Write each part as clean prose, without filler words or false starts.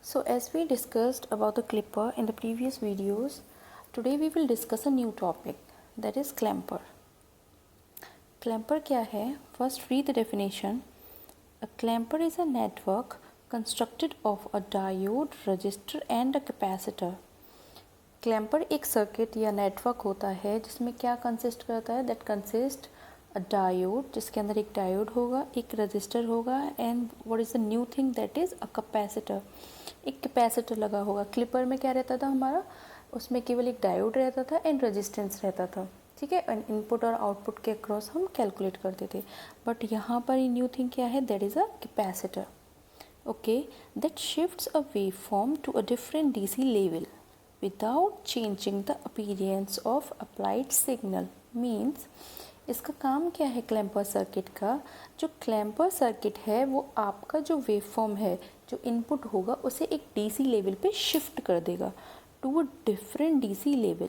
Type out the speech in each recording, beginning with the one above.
So as we discussed about the clipper in the previous videos, today we will discuss a new topic, that is clamper. Clamper क्या है? First read the definition. A clamper is a network constructed of a diode, resistor and a capacitor. Clamper एक circuit या network होता है जिसमें क्या consist करता है? दैट कंसिस्ट अ डायोड, जिसके अंदर एक डायोड होगा, एक रजिस्टर होगा and what is the new thing? That is a capacitor. एक कैपेसिटर लगा होगा. क्लिपर में क्या रहता था हमारा? उसमें केवल एक डायोड रहता था एंड रेजिस्टेंस रहता था. ठीक है, एंड इनपुट और आउटपुट के अक्रॉस हम कैलकुलेट करते थे. बट यहाँ पर ये न्यू थिंग क्या है? That is a capacitor. Okay, that shifts a wave form to a different DC level without changing the appearance of applied signal. Means इसका काम क्या है क्लैम्पर सर्किट का? जो क्लैम्पर सर्किट है वो आपका जो वेव फॉर्म है, जो इनपुट होगा, उसे एक डीसी लेवल पे शिफ्ट कर देगा to a different DC level.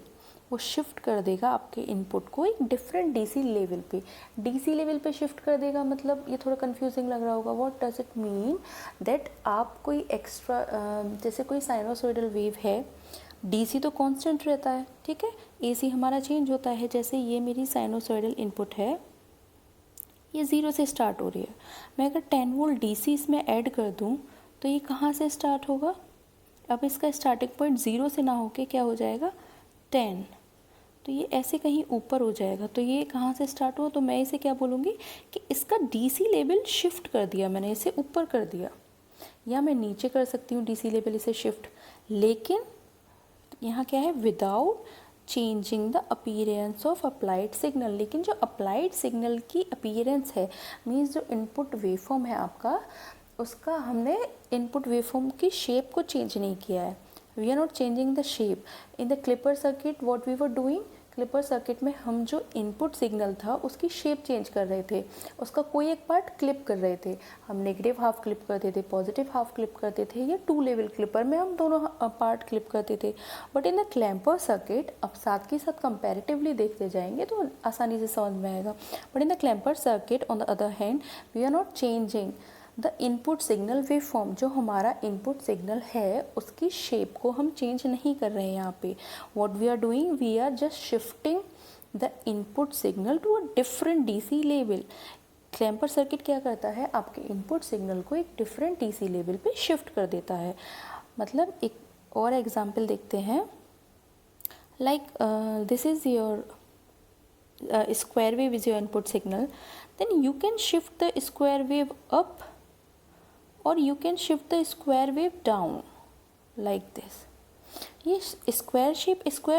वो शिफ्ट कर देगा आपके इनपुट को एक डिफरेंट डीसी लेवल पे. डीसी लेवल पे शिफ्ट कर देगा मतलब ये थोड़ा कंफ्यूजिंग लग रहा होगा. What does it mean? That आप कोई एक्स्ट्रा जैसे कोई साइनोसॉइडल वेव है, डीसी तो कांस्टेंट रहता है, ठीक है. एसी हमारा चेंज होता है. जैसे ये मेरी साइनोसॉइडल इनपुट है, ये 0 से स्टार्ट हो रही है. मैं अगर 10 वोल्ट डीसी इसमें ऐड कर दूं तो ये कहाँ से स्टार्ट होगा? अब इसका स्टार्टिंग पॉइंट 0 से ना होके क्या हो जाएगा? 10. तो ये ऐसे कहीं ऊपर हो जाएगा. तो ये कहाँ से स्टार्ट हुआ? तो मैं इसे क्या बोलूँगी कि इसका डीसी लेवल शिफ्ट कर दिया मैंने, इसे ऊपर कर दिया. या मैं नीचे कर सकती हूँ डीसी लेवल इसे शिफ्ट. लेकिन यहाँ क्या है? Without changing the appearance of applied signal. लेकिन जो अप्लाइड सिग्नल की अपीयरेंस है, मीन्स जो इनपुट वेवफॉर्म है आपका, उसका हमने इनपुट वेवफॉर्म की शेप को चेंज नहीं किया है. We are not changing the shape. In the clipper circuit what we were doing, clipper circuit में हम जो इनपुट सिग्नल था उसकी शेप चेंज कर रहे थे, उसका कोई एक पार्ट क्लिप कर रहे थे. हम नेगेटिव हाफ क्लिप करते थे, पॉजिटिव हाफ क्लिप करते थे, या 2 लेवल क्लिपर में हम दोनों पार्ट क्लिप करते थे. But in the clamper circuit, अब साथ के साथ कंपैरेटिवली देखते जाएंगे तो आसानी से समझ में आएगा. But in the clamper circuit on the other hand we are not changing the input signal wave form. जो हमारा इनपुट सिग्नल है उसकी शेप को हम चेंज नहीं कर रहे हैं यहाँ पे. What we are doing, we are just shifting the input signal to a different DC level. Clamper circuit क्या करता है? आपके इनपुट सिग्नल को एक डिफरेंट डीसी लेवल पे शिफ्ट कर देता है. मतलब एक और एग्जांपल देखते हैं. Like this is your square wave is your input signal, then you can shift the square wave up or you can shift the square wave down like this. ये स्क्वायर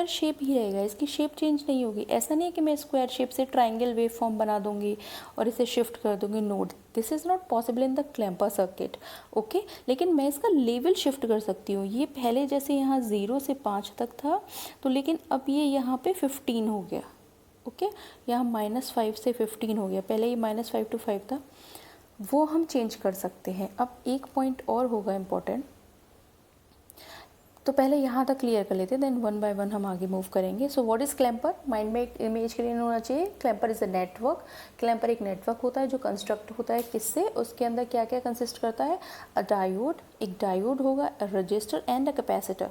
शेप ही रहेगा, इसकी shape change नहीं होगी. ऐसा नहीं है कि मैं स्क्वायर शेप से ट्राइंगल वेव फॉर्म बना दूंगी और इसे शिफ्ट कर दूंगी. No, this is not possible in the clamper circuit. Okay, लेकिन मैं इसका लेवल शिफ्ट कर सकती हूँ. ये पहले जैसे यहाँ 0 से 5 तक था, तो लेकिन अब ये यहाँ पे 15 हो गया. ओके, यहाँ -5 से 15 हो गया. पहले ये -5 to 5 था, वो हम चेंज कर सकते हैं. अब एक पॉइंट और होगा इम्पोर्टेंट, तो पहले यहाँ तक क्लियर कर लेते हैं, देन वन बाय वन हम आगे मूव करेंगे. So what is clamper? Mind में एक इमेज क्लियर होना चाहिए. Clamper is a network. Clamper एक नेटवर्क होता है जो कंस्ट्रक्ट होता है किससे? उसके अंदर क्या क्या कंसिस्ट करता है? अ डायोड, एक डायोड होगा, a resistor and a capacitor.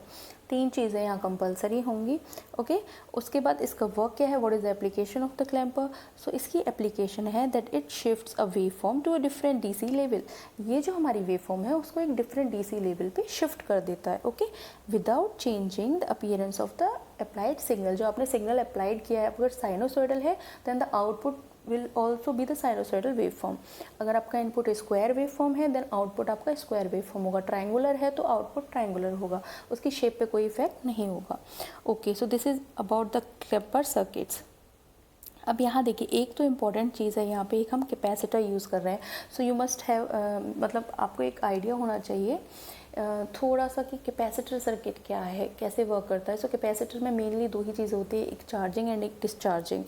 3 चीज़ें यहाँ कंपलसरी होंगी. ओके, उसके बाद इसका वर्क क्या है? What is the application of the clamper? So इसकी एप्लीकेशन है that it shifts a wave form to a different DC level. ये जो हमारी वेव फॉर्म है उसको एक डिफरेंट डीसी लेवल पे शिफ्ट कर देता है. Okay, without changing the appearance of the applied signal. जो आपने सिग्नल अप्लाइड किया है, अगर साइनोसॉइडल है then the output will also be the sinusoidal waveform. अगर आपका इनपुट स्क्वायर वेवफॉर्म है देन आउटपुट आपका स्क्वायर वेवफॉर्म होगा. ट्रायंगुलर है तो आउटपुट ट्रायंगुलर होगा, उसकी शेप पे कोई इफेक्ट नहीं होगा. Okay, so this is about the clamper circuits. अब यहाँ देखिए, एक तो इम्पॉर्टेंट चीज़ है यहाँ पे, एक हम कैपेसिटर यूज़ कर रहे हैं. सो यू मस्ट हैव, मतलब आपको एक आइडिया होना चाहिए थोड़ा सा कि कैपेसिटर सर्किट क्या है, कैसे वर्क करता है. सो कैपेसिटर में मेनली 2 ही चीज़ होती है, एक चार्जिंग एंड एक डिस्चार्जिंग.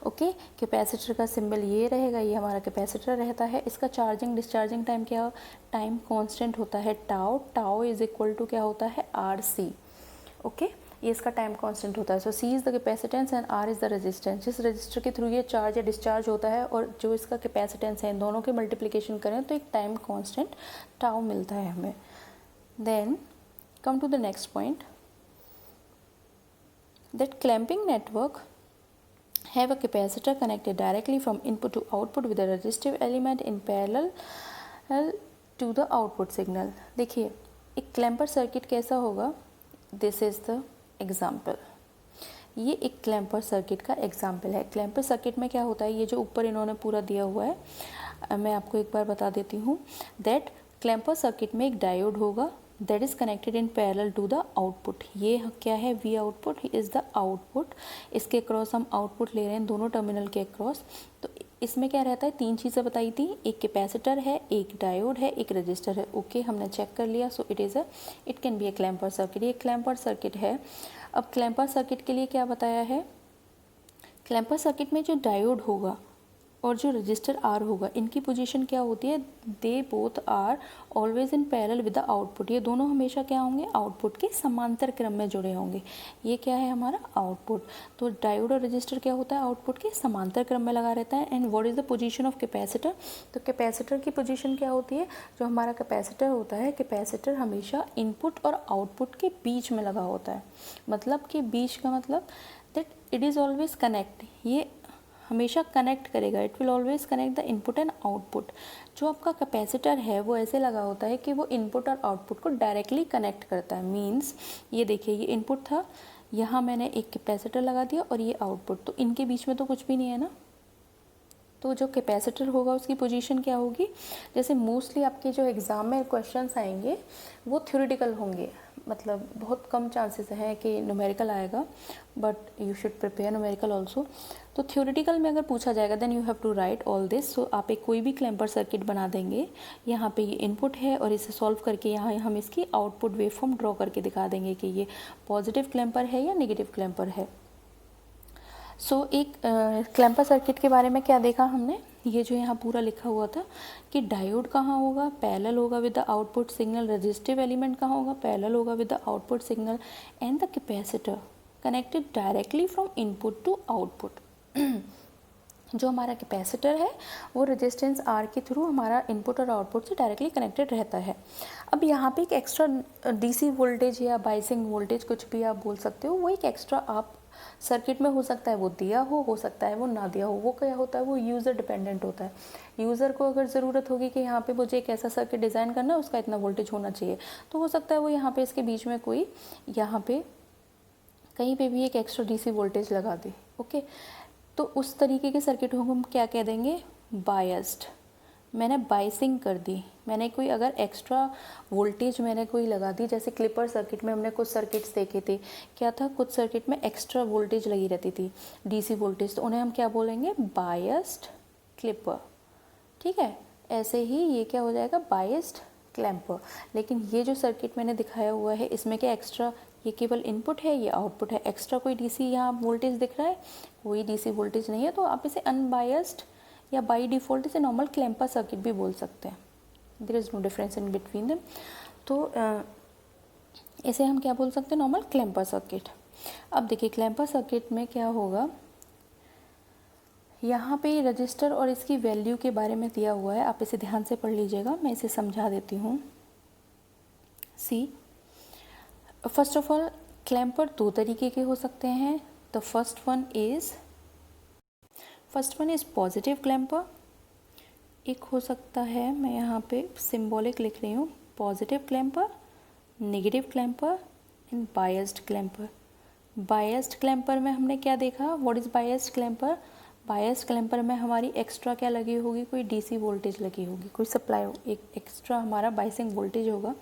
ओके, कैपेसिटर का सिंबल ये रहेगा, ये हमारा कैपेसिटर रहता है. इसका चार्जिंग डिस्चार्जिंग टाइम क्या? टाइम कांस्टेंट होता है tau. Tau is equal to क्या होता है? RC. ओके, ये इसका टाइम कांस्टेंट होता है. सो C is the capacitance and R is the resistance. जिस रजिस्टर के थ्रू ये चार्ज या डिस्चार्ज होता है और जो इसका कैपेसिटेंस है, इन दोनों के मल्टीप्लिकेशन करें तो एक टाइम कांस्टेंट टाउ मिलता है हमें. Then come to the next point, that clamping network have a capacitor connected directly from input to output with a resistive element in parallel to the output signal. देखिए एक clamper circuit कैसा होगा, this is the example. ये एक clamper circuit का example है। Clamper circuit में क्या होता है, ये जो ऊपर इन्होंने पूरा दिया हुआ है मैं आपको एक बार बता देती हूँ। दैट क्लैम्पर सर्किट में एक डायोड होगा that is connected in parallel to the output. ये क्या है, V output is the output. इसके अक्रॉस हम आउटपुट ले रहे हैं दोनों टर्मिनल के अक्रॉस। तो इसमें क्या रहता है, तीन चीज़ें बताई थी, एक कैपेसिटर है, एक डायोड है, एक रजिस्टर है। ओके हमने चेक कर लिया। So it can be A clamper circuit. ये क्लैम्पर सर्किट है। अब क्लैम्पर सर्किट के लिए क्या बताया है, क्लैम्पर सर्किट में जो डायोड होगा और जो रजिस्टर आर होगा, इनकी पोजीशन क्या होती है, they both are always in parallel with the output. ये दोनों हमेशा क्या होंगे, आउटपुट के समांतर क्रम में जुड़े होंगे। ये क्या है हमारा आउटपुट। तो डायोड और रजिस्टर क्या होता है, आउटपुट के समांतर क्रम में लगा रहता है। And what is the position of capacitor, तो कैपेसिटर की पोजीशन क्या होती है, जो हमारा कैपेसिटर होता है, कैपेसिटर हमेशा इनपुट और आउटपुट के बीच में लगा होता है। मतलब कि बीच का मतलब that it is always connect, ये हमेशा कनेक्ट करेगा। It will always connect the input and output. जो आपका कैपेसिटर है वो ऐसे लगा होता है कि वो इनपुट और आउटपुट को डायरेक्टली कनेक्ट करता है। मीन्स ये देखिए, ये इनपुट था, यहाँ मैंने एक कैपेसिटर लगा दिया और ये आउटपुट, तो इनके बीच में तो कुछ भी नहीं है ना। तो जो कैपेसिटर होगा उसकी पोजीशन क्या होगी, जैसे मोस्टली आपके जो एग्ज़ाम में क्वेश्चंस आएंगे वो थ्योरेटिकल होंगे, मतलब बहुत कम चांसेस हैं कि न्यूमेरिकल आएगा, but you should prepare numerical also. तो थ्योरेटिकल में अगर पूछा जाएगा then you have to write all this. So आप एक कोई भी क्लैम्पर सर्किट बना देंगे, यहाँ पे ये इनपुट है और इसे सॉल्व करके यहाँ हम इसकी आउटपुट वेवफॉर्म ड्रॉ करके दिखा देंगे कि ये पॉजिटिव क्लैम्पर है या नेगेटिव क्लैम्पर है। सो एक क्लैम्पर सर्किट के बारे में क्या देखा हमने, ये जो यहाँ पूरा लिखा हुआ था कि डायोड कहाँ होगा, पैरेलल होगा with the output signal, resistive element कहाँ होगा, पैरेलल होगा with the output signal, and the capacitor connected directly from input to output. जो हमारा कैपेसिटर है वो रेजिस्टेंस आर के थ्रू हमारा इनपुट और आउटपुट से डायरेक्टली कनेक्टेड रहता है। अब यहाँ पे एक एक्स्ट्रा डीसी वोल्टेज या बाइसिंग वोल्टेज, कुछ भी आप बोल सकते हो, वो एक एक्स्ट्रा आप सर्किट में हो सकता है वो दिया हो सकता है वो ना दिया हो। वो क्या होता है, वो यूज़र डिपेंडेंट होता है। यूज़र को अगर ज़रूरत होगी कि यहाँ पे मुझे एक ऐसा सर्किट डिज़ाइन करना है, उसका इतना वोल्टेज होना चाहिए, तो हो सकता है वो यहाँ पे इसके बीच में कोई यहाँ पे कहीं पे भी एक एक्स्ट्रा डीसी वोल्टेज लगा दे। ओके, तो उस तरीके के सर्किट को हम क्या कह देंगे, बायस्ड। मैंने बाइसिंग कर दी, मैंने कोई अगर एक्स्ट्रा वोल्टेज मैंने कोई लगा दी, जैसे क्लिपर सर्किट में हमने कुछ सर्किट्स देखे थे, क्या था, कुछ सर्किट में एक्स्ट्रा वोल्टेज लगी रहती थी, डीसी वोल्टेज, तो उन्हें हम क्या बोलेंगे, बायस्ड क्लिपर। ठीक है, ऐसे ही ये क्या हो जाएगा, बायस्ड क्लैम्पर। लेकिन ये जो सर्किट मैंने दिखाया हुआ है इसमें क्या एक्स्ट्रा, ये केवल इनपुट है, ये आउटपुट है, एक्स्ट्रा कोई डीसी यहाँ वोल्टेज दिख रहा है, कोई डीसी वोल्टेज नहीं है, तो आप इसे अनबायस्ड या बाई डिफ़ॉल्ट इसे नॉर्मल क्लैम्पर सर्किट भी बोल सकते हैं। There is no difference in between them. तो इसे हम क्या बोल सकते हैं, नॉर्मल क्लैम्पर सर्किट। अब देखिए क्लैम्पर सर्किट में क्या होगा, यहाँ पे रजिस्टर और इसकी वैल्यू के बारे में दिया हुआ है, आप इसे ध्यान से पढ़ लीजिएगा, मैं इसे समझा देती हूँ। सी, फर्स्ट ऑफ ऑल क्लैम्पर दो तरीके के हो सकते हैं। The first one is positive clamper. एक हो सकता है, मैं यहाँ पे सिंबॉलिक लिख रही हूँ, positive clamper, negative clamper and biased clamper. Biased clamper में हमने क्या देखा, what is biased clamper, biased clamper में हमारी एक्स्ट्रा क्या लगी होगी, कोई डीसी वोल्टेज लगी होगी, कोई सप्लाई, एक एक्स्ट्रा हमारा बाइसिंग वोल्टेज होगा।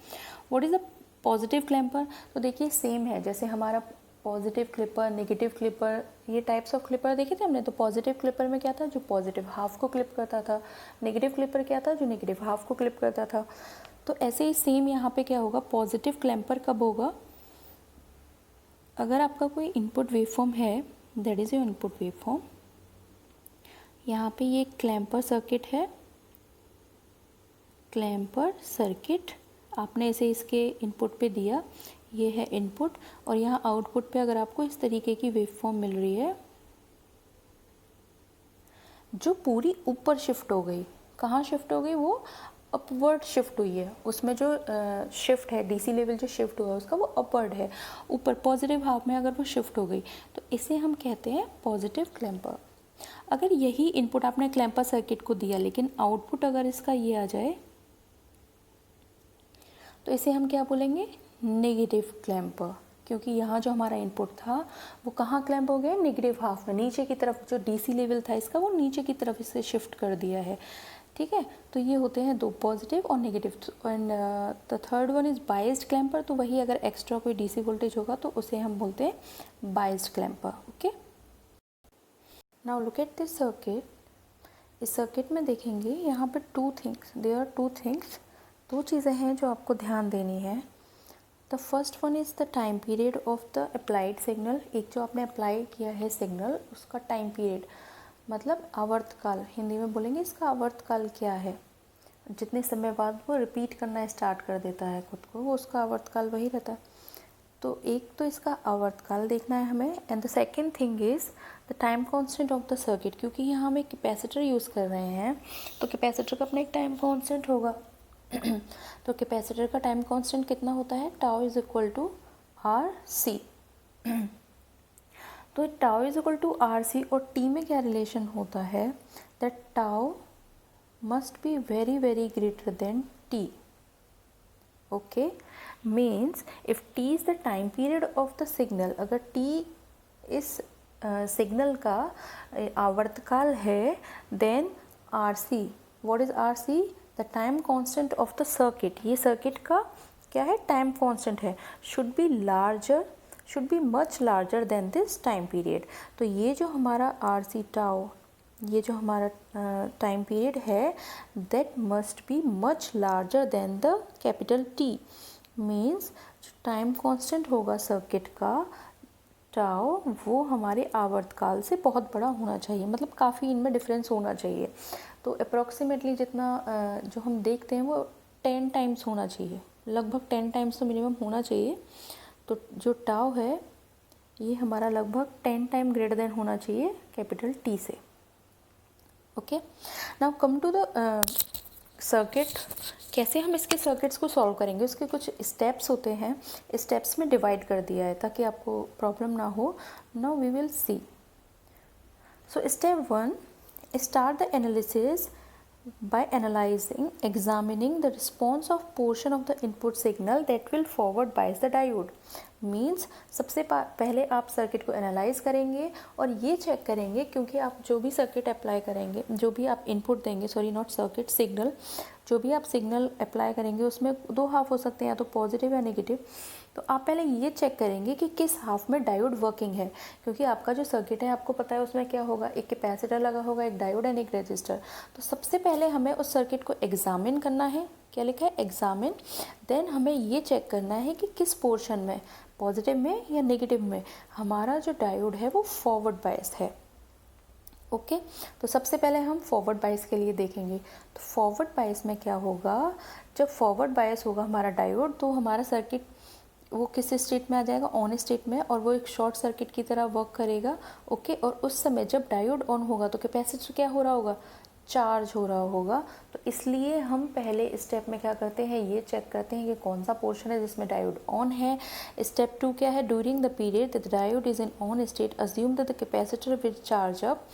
What is the positive clamper, तो देखिए सेम है, जैसे हमारा पॉजिटिव क्लिपर, नेगेटिव क्लिपर, ये टाइप्स ऑफ क्लिपर देखे थे हमने। तो पॉजिटिव क्लिपर में क्या था, जो पॉजिटिव हाफ को क्लिप करता था, नेगेटिव क्लिपर क्या था, जो नेगेटिव हाफ को क्लिप करता था। तो ऐसे ही सेम यहाँ पे क्या होगा, पॉजिटिव क्लैम्पर कब होगा, अगर आपका कोई इनपुट वेवफॉर्म है, that is your input waveform, यहाँ पे ये क्लैम्पर सर्किट है, क्लैम्पर सर्किट, आपने इसे इसके इनपुट पे दिया, ये है इनपुट, और यहाँ आउटपुट पे अगर आपको इस तरीके की वेवफॉर्म मिल रही है जो पूरी ऊपर शिफ्ट हो गई, कहाँ शिफ्ट हो गई, वो अपवर्ड शिफ्ट हुई है, उसमें जो शिफ्ट है डीसी लेवल जो शिफ्ट हुआ है उसका वो अपवर्ड है, ऊपर पॉजिटिव हाफ में अगर वो शिफ्ट हो गई तो इसे हम कहते हैं पॉजिटिव क्लैम्पर। अगर यही इनपुट आपने क्लैम्पर सर्किट को दिया लेकिन आउटपुट अगर इसका ये आ जाए तो इसे हम क्या बोलेंगे, नेगेटिव क्लैम्पर, क्योंकि यहाँ जो हमारा इनपुट था वो कहाँ क्लैम्प हो गया, नेगेटिव हाफ में, नीचे की तरफ जो डीसी लेवल था इसका वो नीचे की तरफ इसे शिफ्ट कर दिया है। ठीक है, तो ये होते हैं दो, पॉजिटिव और negative. And the third one is biased clamper, तो वही अगर एक्स्ट्रा कोई डीसी वोल्टेज होगा तो उसे हम बोलते हैं biased clamper. Okay, now look at this circuit. इस सर्किट में देखेंगे यहाँ पे देयर आर टू थिंग्स, दो चीज़ें हैं जो आपको ध्यान देनी है। The first one is the time period of the applied signal. एक जो आपने अप्लाई किया है सिग्नल उसका टाइम पीरियड, मतलब आवर्तकाल, हिंदी में बोलेंगे इसका आवर्तकाल क्या है, जितने समय बाद वो रिपीट करना स्टार्ट कर देता है खुद को, वो उसका आवर्तकाल वही रहता है। तो एक तो इसका आवर्तकाल देखना है हमें, and the second thing is the time constant of the circuit, क्योंकि यहाँ हम एक कैपेसिटर यूज़ कर रहे हैं तो कैपेसिटर का अपना एक टाइम कांस्टेंट होगा। तो कैपेसिटर का टाइम कांस्टेंट कितना होता है, tau is equal to R C. तो tau is equal to R C और टी में क्या रिलेशन होता है, that tau must be very very greater than T. Okay, means if T is the time period of the signal, अगर T इस signal का आवर्तकाल है, then R C, what is R C, the time constant of the circuit, ये circuit का क्या है, time constant है, should be much larger than this time period. तो ये जो हमारा आर सी टाउ, ये जो हमारा टाइम पीरियड है, that must be much larger than the capital T. Means जो टाइम कांस्टेंट होगा सर्किट का टाउ, वो हमारे आवर्तकाल से बहुत बड़ा होना चाहिए, मतलब काफ़ी इनमें डिफरेंस होना चाहिए। तो अप्रॉक्सीमेटली जितना जो हम देखते हैं वो 10 टाइम्स होना चाहिए, लगभग 10 टाइम्स तो मिनिमम होना चाहिए। तो जो टाउ है ये हमारा लगभग 10 टाइम ग्रेटर देन होना चाहिए कैपिटल टी से। Okay, now come to the circuit. कैसे हम इसके सर्किट्स को सॉल्व करेंगे, उसके कुछ स्टेप्स होते हैं, स्टेप्स में डिवाइड कर दिया है ताकि आपको प्रॉब्लम ना हो। Now we will see. So step 1, start the analysis by examining the response of portion of the input signal that will forward bias the diode. Means सबसे पहले आप सर्किट को एनालाइज करेंगे और ये चेक करेंगे, क्योंकि आप जो भी सर्किट अप्लाई करेंगे, जो भी आप इनपुट देंगे, सॉरी नॉट सर्किट, सिग्नल, जो भी आप सिग्नल अप्लाई करेंगे उसमें दो हाफ हो सकते हैं, या तो पॉजिटिव या नेगेटिव। तो आप पहले ये चेक करेंगे कि किस हाफ में डायोड वर्किंग है, क्योंकि आपका जो सर्किट है आपको पता है उसमें क्या होगा, एक कैपेसिटर लगा होगा, एक डायोड एंड एक रेजिस्टर। तो सबसे पहले हमें उस सर्किट को एग्जामिन करना है, क्या लिखा है, एग्जामिन। देन हमें ये चेक करना है कि किस पोर्शन में, पॉजिटिव में या नेगेटिव में, हमारा जो डायोड है वो फॉरवर्ड बायस है। ओके, तो सबसे पहले हम फॉरवर्ड बायस के लिए देखेंगे। तो फॉरवर्ड बायस में क्या होगा, जब फॉरवर्ड बायस होगा हमारा डायोड तो हमारा सर्किट वो किस स्टेट में आ जाएगा, ऑन स्टेट में, और वो एक शॉर्ट सर्किट की तरह वर्क करेगा। ओके, और उस समय जब डायोड ऑन होगा तो कैपेसिटर क्या हो रहा होगा, चार्ज हो रहा होगा। तो इसलिए हम पहले स्टेप में क्या करते हैं, ये चेक करते हैं कि कौन सा पोर्शन है जिसमें डायोड ऑन है। स्टेप 2 क्या है, during the period that the diode is in on state assume that the capacitor will charge up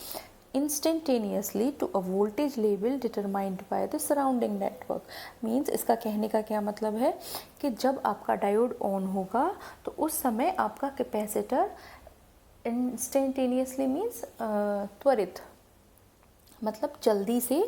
instantaneously to a voltage level determined by the surrounding network। Means इसका कहने का क्या मतलब है कि जब आपका डायोड ऑन होगा तो उस समय आपका कैपेसिटर इंस्टेंटेनियसली मीन्स त्वरित, मतलब जल्दी से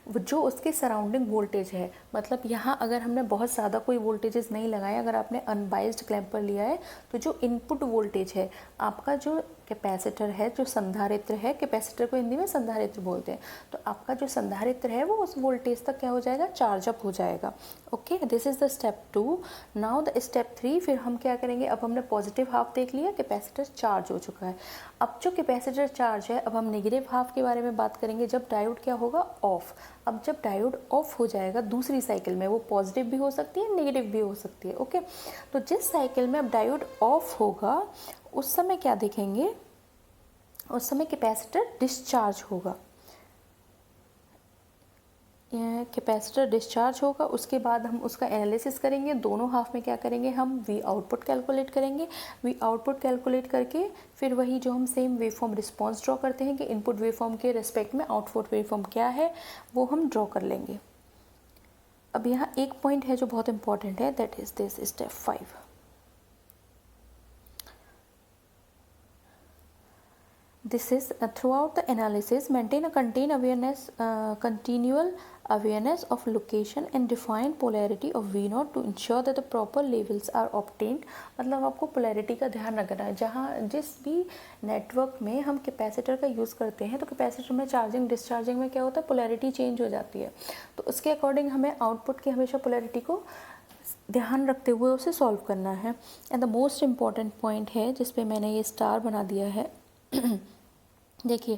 जो उसके सराउंडिंग वोल्टेज है, मतलब यहाँ अगर हमने बहुत ज़्यादा कोई वोल्टेजेस नहीं लगाए, अगर आपने अनबाइज्ड क्लैम्पर लिया है तो जो इनपुट वोल्टेज है आपका, जो कैपेसिटर है, जो संधारित्र है, कैपेसिटर को हिंदी में संधारित्र बोलते हैं, तो आपका जो संधारित्र है वो उस वोल्टेज तक क्या हो जाएगा, चार्ज अप हो जाएगा। Okay, this is the step 2। Now the step 3, फिर हम क्या करेंगे, अब हमने पॉजिटिव हाफ देख लिया, कैपेसिटर चार्ज हो चुका है। अब जो कैपेसिटर चार्ज है, अब हम नेगेटिव हाफ के बारे में बात करेंगे, जब डायोड क्या होगा, ऑफ। अब जब डायोड ऑफ हो जाएगा दूसरी साइकिल में, वो पॉजिटिव भी हो सकती है, नेगेटिव भी हो सकती है। ओके, तो जिस साइकिल में अब डायोड ऑफ होगा उस समय क्या देखेंगे, उस समय कैपेसिटर डिस्चार्ज होगा। कैपेसिटर डिस्चार्ज होगा, उसके बाद हम उसका एनालिसिस करेंगे। दोनों हाफ में क्या करेंगे, हम वी आउटपुट कैलकुलेट करेंगे। वी आउटपुट कैलकुलेट करके फिर वही जो हम सेम वेवफॉर्म रिस्पॉन्स ड्रॉ करते हैं कि इनपुट वेवफॉर्म के रिस्पेक्ट में आउटपुट वेवफॉर्म क्या है, वो हम ड्रॉ कर लेंगे। अब यहाँ एक पॉइंट है जो बहुत इंपॉर्टेंट है, that is this step 5। This is throughout the analysis maintain a continual awareness of location and define polarity of V naught to ensure that the proper levels are obtained। मतलब आपको polarity का ध्यान रखना है। जहाँ जिस भी नेटवर्क में हम कैपेसिटर का यूज़ करते हैं तो कैपेसिटर में चार्जिंग डिस्चार्जिंग में क्या होता है, पोलैरिटी चेंज हो जाती है। तो उसके अकॉर्डिंग हमें आउटपुट की हमेशा पोलैरिटी को ध्यान रखते हुए उसे सॉल्व करना है। And the most important point है जिस पे मैंने ये स्टार बना दिया है देखिए,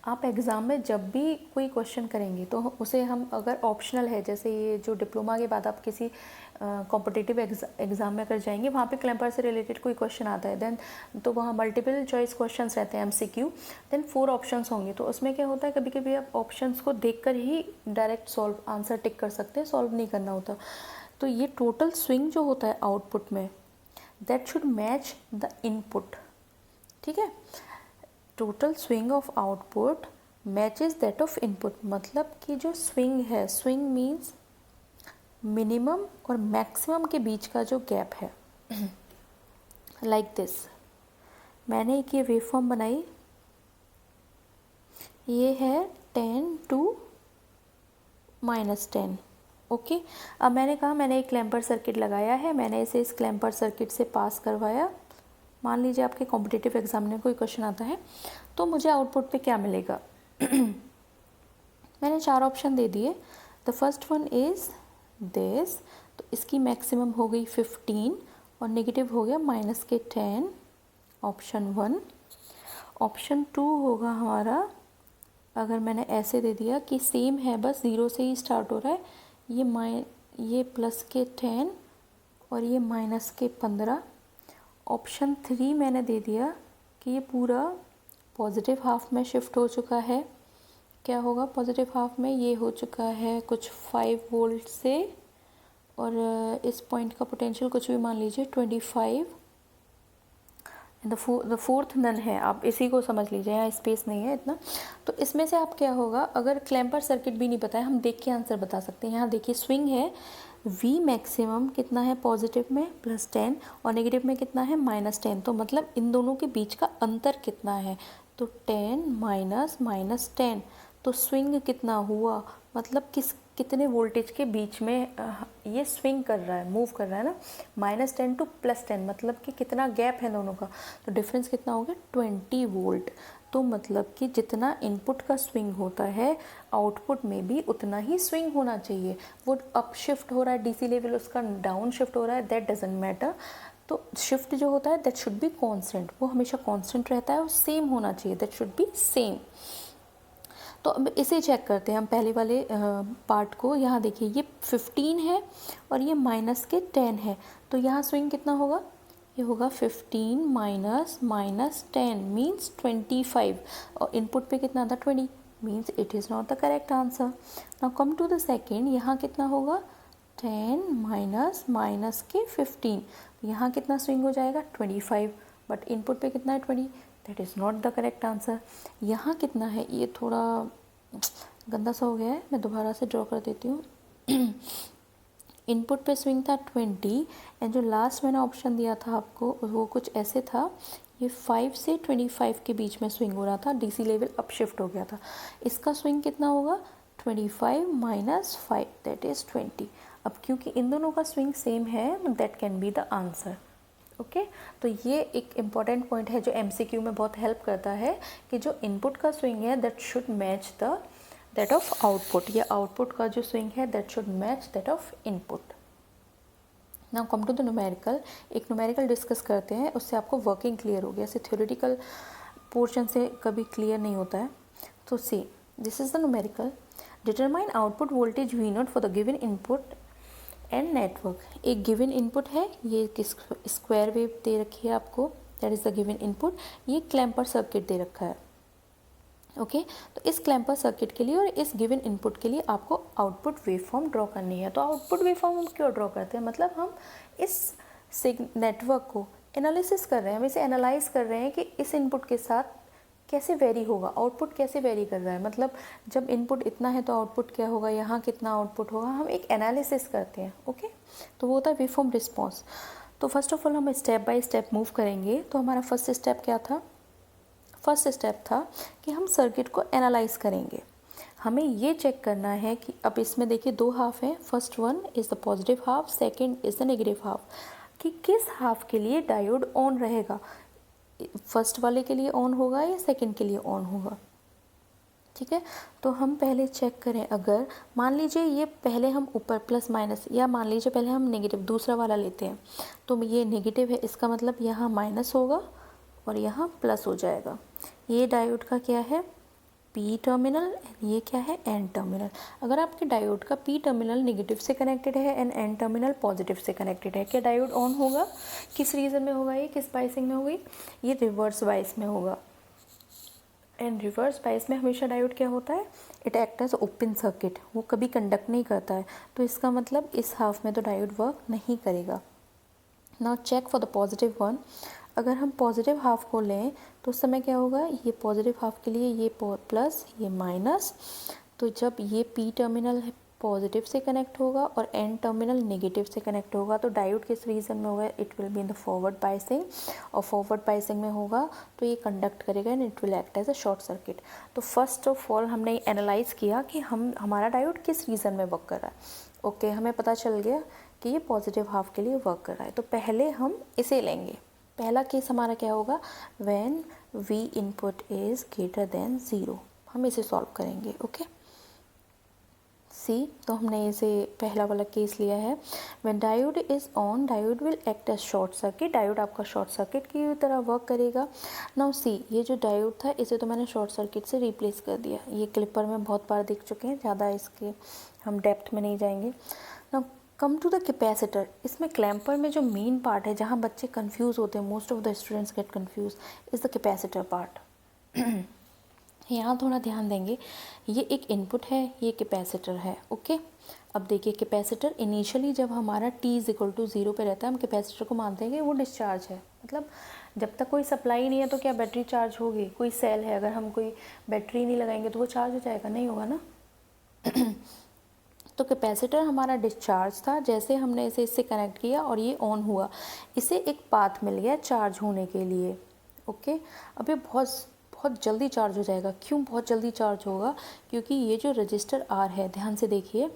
आप एग्ज़ाम में जब भी कोई क्वेश्चन करेंगे तो उसे हम अगर ऑप्शनल है, जैसे ये जो डिप्लोमा के बाद आप किसी कॉम्पिटिटिव एग्ज़ाम में अगर जाएंगे, वहाँ पे क्लैम्पर से रिलेटेड कोई क्वेश्चन आता है देन तो वहाँ मल्टीपल चॉइस क्वेश्चंस रहते हैं MCQ, देन 4 ऑप्शंस होंगे। तो उसमें क्या होता है, कभी कभी आप ऑप्शंस को देखकर ही डायरेक्ट सॉल्व आंसर टिक कर सकते हैं, सॉल्व नहीं करना होता। तो ये टोटल स्विंग जो होता है आउटपुट में, that should match the input. ठीक है, total swing of output matches that of input. मतलब कि जो स्विंग है, स्विंग मीन्स मिनिमम और मैक्सिमम के बीच का जो गैप है। लाइक दिस, मैंने एक ये वेवफॉर्म बनाई, ये है 10 to -10। ओके, अब मैंने कहा मैंने एक क्लैम्पर सर्किट लगाया है, मैंने इसे इस क्लैम्पर सर्किट से पास करवाया। मान लीजिए आपके कॉम्पिटिटिव एग्जाम में कोई क्वेश्चन आता है तो मुझे आउटपुट पे क्या मिलेगा मैंने 4 ऑप्शन दे दिए। The first one is this, तो इसकी मैक्सिमम हो गई 15 और नेगेटिव हो गया -10, ऑप्शन 1। ऑप्शन 2 होगा हमारा, अगर मैंने ऐसे दे दिया कि सेम है, बस 0 से ही स्टार्ट हो रहा है, ये +10 और ये -15। ऑप्शन 3 मैंने दे दिया कि ये पूरा पॉजिटिव हाफ में शिफ्ट हो चुका है। क्या होगा पॉजिटिव हाफ में, ये हो चुका है कुछ 5 वोल्ट से, और इस पॉइंट का पोटेंशियल कुछ भी मान लीजिए 25। द फोर्थ नन है, आप इसी को समझ लीजिए, यहाँ स्पेस नहीं है इतना। तो इसमें से आप क्या होगा, अगर क्लैम्पर सर्किट भी नहीं पता है, हम देख के आंसर बता सकते हैं। यहाँ देखिए स्विंग है, V मैक्सिमम कितना है पॉजिटिव में +10 और नेगेटिव में कितना है -10। तो मतलब इन दोनों के बीच का अंतर कितना है, तो 10 -10। तो स्विंग कितना हुआ, मतलब कितने वोल्टेज के बीच में ये स्विंग कर रहा है, मूव कर रहा है ना, -10 to +10, मतलब कि कितना गैप है दोनों का। तो डिफरेंस कितना हो गया 20 वोल्ट। तो मतलब कि जितना इनपुट का स्विंग होता है आउटपुट में भी उतना ही स्विंग होना चाहिए। वो अप शिफ्ट हो रहा है DC लेवल, उसका डाउन शिफ्ट हो रहा है, दैट डजेंट मैटर। तो शिफ्ट जो होता है दैट शुड बी कांस्टेंट, वो हमेशा कांस्टेंट रहता है और सेम होना चाहिए, दैट शुड बी सेम। तो अब इसे चेक करते हैं हम पहले वाले पार्ट को। यहाँ देखिए ये 15 है और ये -10 है, तो यहाँ स्विंग कितना होगा, ये होगा 15 -10 मीन्स 25, और इनपुट पे कितना था 20, means it is not the correct answer. Now come to the second, यहाँ कितना होगा 10 -15, यहाँ कितना स्विंग हो जाएगा 25, बट इनपुट पे कितना है 20, that is not the correct answer. यहाँ कितना है, ये थोड़ा गंदा सा हो गया है, मैं दोबारा से ड्रॉ कर देती हूँ। इनपुट पे स्विंग था 20 एंड जो लास्ट मैंने ऑप्शन दिया था आपको वो कुछ ऐसे था, ये 5 से 25 के बीच में स्विंग हो रहा था, DC लेवल अप शिफ्ट हो गया था। इसका स्विंग कितना होगा 25 -5 दैट इज़ 20। अब क्योंकि इन दोनों का स्विंग सेम है, that can be the answer. Okay, तो ये एक इम्पॉर्टेंट पॉइंट है जो MCQ में बहुत हेल्प करता है कि जो इनपुट का स्विंग है that should match the that of output, या आउटपुट का जो स्विंग है that should match that of input. Now come to the numerical. एक न्यूमेरिकल डिस्कस करते हैं, उससे आपको वर्किंग क्लियर हो गया, ऐसे थ्योरेटिकल पोर्शन से कभी क्लियर नहीं होता है। तो see this is the numerical, determine output voltage V0 for the given input and network. एक गिवन इनपुट है, ये स्क्वायर वेव दे रखी है आपको, that is the given input. ये क्लैम्पर सर्किट दे रखा है, ओके तो इस क्लैम्पर सर्किट के लिए और इस गिवन इनपुट के लिए आपको आउटपुट वेवफॉर्म ड्रॉ करनी है। तो आउटपुट वेवफॉर्म हम क्यों ड्रॉ करते हैं, मतलब हम इस नेटवर्क को एनालिसिस कर रहे हैं, हम इसे एनालाइज कर रहे हैं कि इस इनपुट के साथ कैसे वेरी होगा, आउटपुट कैसे वेरी कर रहा है, मतलब जब इनपुट इतना है तो आउटपुट क्या होगा, यहाँ कितना आउटपुट होगा, हम एक एनालिसिस करते हैं। ओके तो वो होता है वेवफॉर्म रिस्पॉन्स। तो फर्स्ट ऑफ ऑल हम स्टेप बाय स्टेप मूव करेंगे। तो हमारा फर्स्ट स्टेप क्या था, फर्स्ट स्टेप था कि हम सर्किट को एनालाइज करेंगे। हमें ये चेक करना है कि अब इसमें देखिए दो हाफ हैं, first one is the positive half, second is the negative half, कि किस हाफ के लिए डायोड ऑन रहेगा, फर्स्ट वाले के लिए ऑन होगा या सेकंड के लिए ऑन होगा। ठीक है तो हम पहले चेक करें, अगर मान लीजिए ये पहले हम ऊपर प्लस माइनस, या मान लीजिए पहले हम नेगेटिव दूसरा वाला लेते हैं, तो ये नेगेटिव है, इसका मतलब यहाँ माइनस होगा और यहाँ प्लस हो जाएगा। ये डायोड का क्या है, पी टर्मिनल, ये क्या है, एन टर्मिनल। अगर आपके डायोड का पी टर्मिनल नेगेटिव से कनेक्टेड है एंड एन टर्मिनल पॉजिटिव से कनेक्टेड है, क्या डायोड ऑन होगा, किस रीजन में होगा, ये किस बाइसिंग में होगी, ये रिवर्स बाइस में होगा। एंड रिवर्स बाइस में हमेशा डायोड क्या होता है, it act as open circuit, वो कभी कंडक्ट नहीं करता है, तो इसका मतलब इस हाफ में तो डायोड वर्क नहीं करेगा। Now check for the positive one. अगर हम पॉजिटिव हाफ को लें तो उस समय क्या होगा, ये पॉजिटिव हाफ के लिए ये प्लस ये माइनस, तो जब ये पी टर्मिनल पॉजिटिव से कनेक्ट होगा और एन टर्मिनल नेगेटिव से कनेक्ट होगा, तो डायोड किस रीजन में होगा, it will be in the forward biasing, और फॉरवर्ड बाइसिंग में होगा तो ये कंडक्ट करेगा and it will act as a short circuit. तो फर्स्ट ऑफ ऑल हमने एनालाइज किया कि हमारा डायोड किस रीजन में वर्क कर रहा है। ओके हमें पता चल गया कि ये पॉजिटिव हाफ के लिए वर्क कर रहा है, तो पहले हम इसे लेंगे। पहला केस हमारा क्या होगा, when we input is greater than 0, हम इसे सॉल्व करेंगे। ओके सी, तो हमने इसे पहला वाला केस लिया है, when diode is on diode will act as short circuit, diode आपका शॉर्ट सर्किट की तरह वर्क करेगा। नाउ सी, ये जो डायोड था इसे तो मैंने शॉर्ट सर्किट से रिप्लेस कर दिया, ये क्लिपर में बहुत बार दिख चुके हैं, ज़्यादा इसके हम डेप्थ में नहीं जाएंगे। Now come to the capacitor. इसमें क्लैम्पर में जो मेन पार्ट है जहाँ बच्चे कंफ्यूज होते हैं, most of the students get confuse, is the capacitor part. यहाँ थोड़ा ध्यान देंगे, ये एक इनपुट है, ये कैपेसिटर है। ओके अब देखिए कैपेसिटर इनिशियली जब हमारा t इज इक्वल टू 0 पे रहता है, हम कैपेसिटर को मानते हैं कि वो डिस्चार्ज है, मतलब जब तक कोई सप्लाई नहीं है तो क्या बैटरी चार्ज होगी, कोई सेल है अगर हम कोई बैटरी नहीं लगाएंगे तो वो चार्ज हो जाएगा, नहीं होगा ना। तो कैपेसिटर हमारा डिस्चार्ज था, जैसे हमने इसे इससे कनेक्ट किया और ये ऑन हुआ, इसे एक पाथ मिल गया चार्ज होने के लिए। ओके अब ये बहुत जल्दी चार्ज हो जाएगा। क्यों बहुत जल्दी चार्ज होगा, क्योंकि ये जो रजिस्टर आर है, ध्यान से देखिए,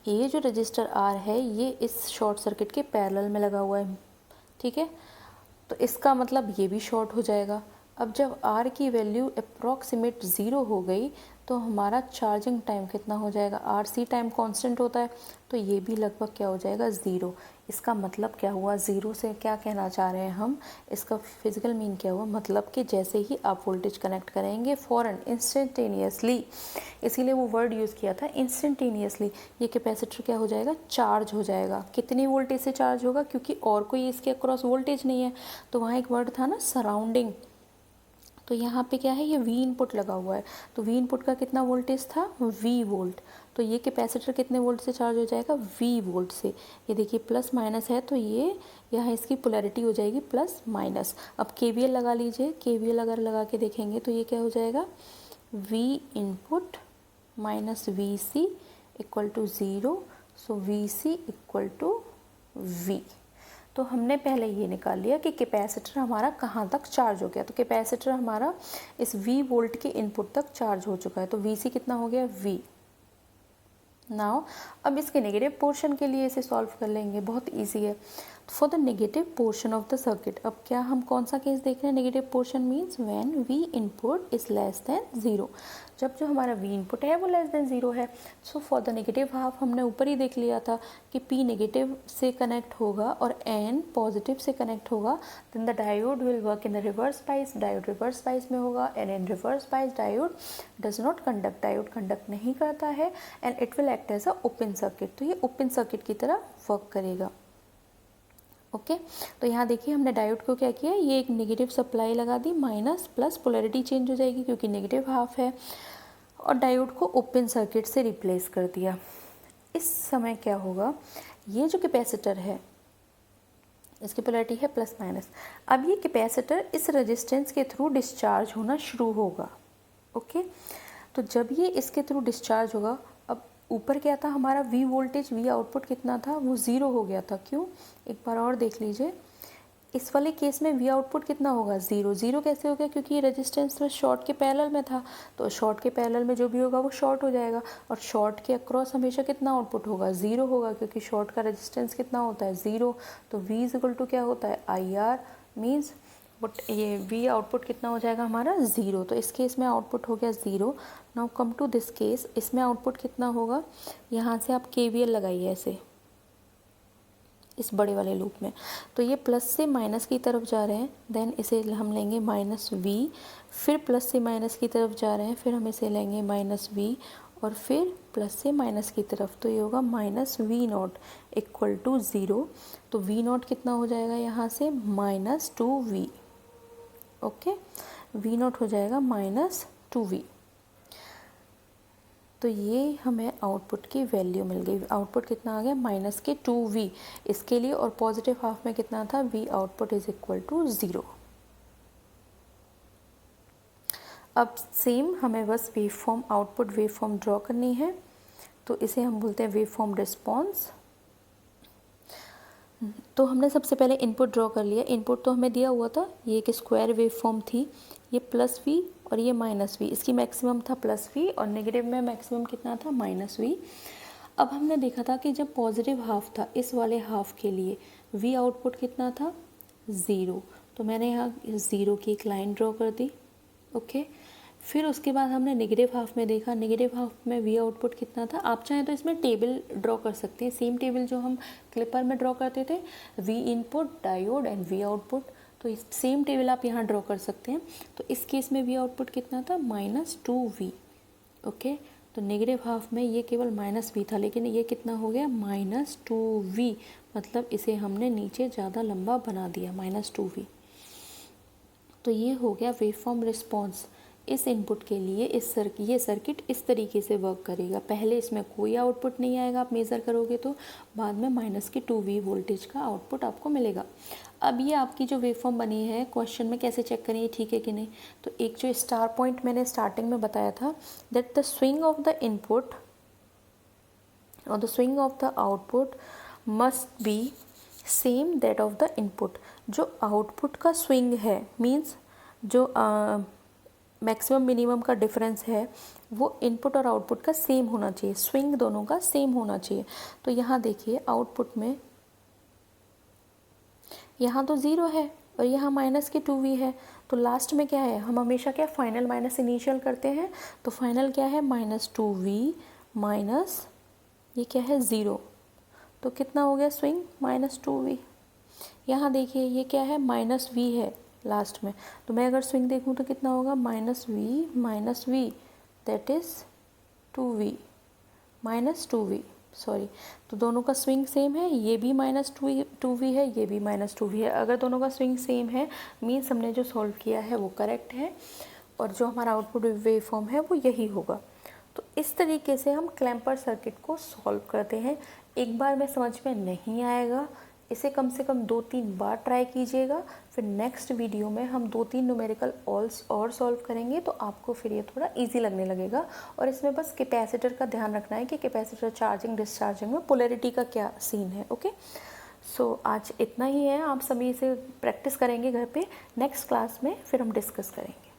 ये जो रजिस्टर आर है ये इस शॉर्ट सर्किट के पैरेलल में लगा हुआ है। ठीक है तो इसका मतलब ये भी शॉर्ट हो जाएगा। अब जब R की वैल्यू अप्रॉक्सीमेट 0 हो गई तो हमारा चार्जिंग टाइम कितना हो जाएगा, RC टाइम कांस्टेंट होता है, तो ये भी लगभग क्या हो जाएगा 0। इसका मतलब क्या हुआ, 0 से क्या कहना चाह रहे हैं हम, इसका फिजिकल मीन क्या हुआ, मतलब कि जैसे ही आप वोल्टेज कनेक्ट करेंगे फ़ौरन इंस्टेंटेनियसली, इसीलिए वो वर्ड यूज़ किया था इंस्टेंटेनियसली, ये कैपेसिटर क्या हो जाएगा, चार्ज हो जाएगा। कितनी वोल्टेज से चार्ज होगा, क्योंकि और कोई इसके अक्रॉस वोल्टेज नहीं है, तो वहाँ एक वर्ड था ना सराउंडिंग, तो यहाँ पे क्या है, ये V इनपुट लगा हुआ है, तो V इनपुट का कितना वोल्टेज था, V वोल्ट, तो ये कैपेसिटर कितने वोल्ट से चार्ज हो जाएगा, V वोल्ट से। ये देखिए प्लस माइनस है तो ये यहाँ इसकी पोलैरिटी हो जाएगी प्लस माइनस। अब KVL लगा लीजिए, KVL अगर लगा के देखेंगे तो ये क्या हो जाएगा, V input minus VC equal to 0, so VC equal to V। तो हमने पहले ये निकाल लिया कि कैपेसिटर हमारा कहाँ तक चार्ज हो गया, तो कैपेसिटर हमारा इस V वोल्ट के इनपुट तक चार्ज हो चुका है, तो VC कितना हो गया, V। नाउ अब इसके नेगेटिव पोर्शन के लिए इसे सॉल्व कर लेंगे, बहुत इजी है। For the negative portion of the circuit, अब क्या हम कौन सा केस देख रहे हैं, negative portion means when V input is less than 0, जब जो हमारा V इनपुट है वो लेस देन 0 है। So for the negative half हमने ऊपर ही देख लिया था कि P नेगेटिव से कनेक्ट होगा और N पॉजिटिव से कनेक्ट होगा, then the diode will work in the reverse bias, diode reverse bias में होगा, and in reverse bias diode does not conduct, diode conduct नहीं करता है, and it will act as a open circuit, तो ये open circuit की तरह work करेगा। ओके तो यहाँ देखिए हमने डायोड को क्या किया, ये एक नेगेटिव सप्लाई लगा दी, माइनस प्लस पोलैरिटी चेंज हो जाएगी क्योंकि नेगेटिव हाफ है, और डायोड को ओपन सर्किट से रिप्लेस कर दिया। इस समय क्या होगा, ये जो कैपेसिटर है इसकी पोलैरिटी है प्लस माइनस, अब ये कैपेसिटर इस रेजिस्टेंस के थ्रू डिस्चार्ज होना शुरू होगा। ओके तो जब ये इसके थ्रू डिस्चार्ज होगा, अब ऊपर क्या था हमारा वी वोल्टेज, वी आउटपुट कितना था, वो ज़ीरो हो गया था। क्यों, एक बार और देख लीजिए, इस वाले केस में वी आउटपुट कितना होगा, ज़ीरो। ज़ीरो कैसे हो गया, क्योंकि ये रेजिस्टेंस में शॉर्ट के पैरेलल में था, तो शॉर्ट के पैरेलल में जो भी होगा वो शॉर्ट हो जाएगा, और शॉर्ट के अक्रॉस हमेशा कितना आउटपुट होगा, ज़ीरो होगा, क्योंकि शॉर्ट का रेजिस्टेंस कितना होता है, ज़ीरो। तो वी इज इक्वल टू क्या होता है, आई आर, मीन्स बट ये वी आउटपुट कितना हो जाएगा हमारा, ज़ीरो। तो इस केस में आउटपुट हो गया zero. Now come to this case, इसमें आउटपुट कितना होगा, यहाँ से आप KVL लगाइए ऐसे इस बड़े वाले लूप में, तो ये प्लस से माइनस की तरफ जा रहे हैं, देन इसे हम लेंगे माइनस वी, फिर प्लस से माइनस की तरफ जा रहे हैं, फिर हम इसे लेंगे माइनस वी, और फिर प्लस से माइनस की तरफ, तो ये होगा minus V not equal to zero. तो वी नॉट कितना हो जाएगा यहाँ से, minus two V. Okay V not हो जाएगा माइनस टू वी। तो ये हमें आउटपुट की वैल्यू मिल गई, आउटपुट कितना आ गया, माइनस के टू वी इसके लिए, और पॉजिटिव हाफ में कितना था, V output is equal to zero. अब सेम हमें बस wave form, output wave form draw करनी है, तो इसे हम बोलते हैं वेव फॉर्म रिस्पॉन्स। तो हमने सबसे पहले इनपुट ड्रॉ कर लिया, इनपुट तो हमें दिया हुआ था, ये एक स्क्वायर वेव फॉर्म थी, ये प्लस वी और ये माइनस वी, इसकी मैक्सिमम था प्लस वी और नेगेटिव में मैक्सिमम कितना था, माइनस वी। अब हमने देखा था कि जब पॉजिटिव हाफ था, इस वाले हाफ के लिए वी आउटपुट कितना था, ज़ीरो, तो मैंने यहाँ ज़ीरो की एक लाइन ड्रॉ कर दी। ओके फिर उसके बाद हमने नेगेटिव हाफ में देखा, नेगेटिव हाफ में वी आउटपुट कितना था, आप चाहें तो इसमें टेबल ड्रॉ कर सकते हैं, सेम टेबल जो हम क्लिपर में ड्रॉ करते थे, we input, diode and we output, तो इस सेम टेबल आप यहाँ ड्रॉ कर सकते हैं। तो इस केस में वी आउटपुट कितना था, माइनस टू वी। ओके तो नेगेटिव हाफ में ये केवल माइनस वी था, लेकिन ये कितना हो गया, माइनस टू वी, मतलब इसे हमने नीचे ज़्यादा लंबा बना दिया, माइनस टू वी। तो ये हो गया वेव फॉर्म रिस्पॉन्स। इस इनपुट के लिए ये सर्किट इस तरीके से वर्क करेगा, पहले इसमें कोई आउटपुट नहीं आएगा, आप मेज़र करोगे तो बाद में माइनस के 2V वोल्टेज का आउटपुट आपको मिलेगा। अब ये आपकी जो वेव फॉर्म बनी है, क्वेश्चन में कैसे चेक करें ये ठीक है कि नहीं, तो एक जो स्टार पॉइंट मैंने स्टार्टिंग में बताया था, that the swing of the input और the swing of the output must be same that of the input. जो आउटपुट का स्विंग है, मीन्स जो मैक्सिमम मिनिमम का डिफरेंस है, वो इनपुट और आउटपुट का सेम होना चाहिए, स्विंग दोनों का सेम होना चाहिए। तो यहाँ देखिए आउटपुट में यहाँ तो ज़ीरो है और यहाँ माइनस के 2V है, तो लास्ट में क्या है, हम हमेशा क्या फाइनल माइनस इनिशियल करते हैं, तो फाइनल क्या है, माइनस 2V माइनस ये क्या है, ज़ीरो, तो कितना हो गया स्विंग, माइनस 2V। यहाँ देखिए ये क्या है, माइनस V है लास्ट में, तो मैं अगर स्विंग देखूँ तो कितना होगा, minus V that is 2V minus 2V, sorry, तो दोनों का स्विंग सेम है, ये भी माइनस 2V है, ये भी माइनस 2V है। अगर दोनों का स्विंग सेम है, मीन्स हमने जो सॉल्व किया है वो करेक्ट है, और जो हमारा आउटपुट वेव फॉर्म है वो यही होगा। तो इस तरीके से हम क्लैम्पर सर्किट को सॉल्व करते हैं। एक बार में समझ में नहीं आएगा, इसे कम से कम 2-3 बार ट्राई कीजिएगा, फिर नेक्स्ट वीडियो में हम 2-3 न्यूमेरिकल और सॉल्व करेंगे, तो आपको फिर ये थोड़ा इजी लगने लगेगा। और इसमें बस कैपेसिटर का ध्यान रखना है कि कैपेसिटर चार्जिंग डिस्चार्जिंग में पोलैरिटी का क्या सीन है। ओके सो आज इतना ही है, आप सभी इसे प्रैक्टिस करेंगे घर पे, नेक्स्ट क्लास में फिर हम डिस्कस करेंगे।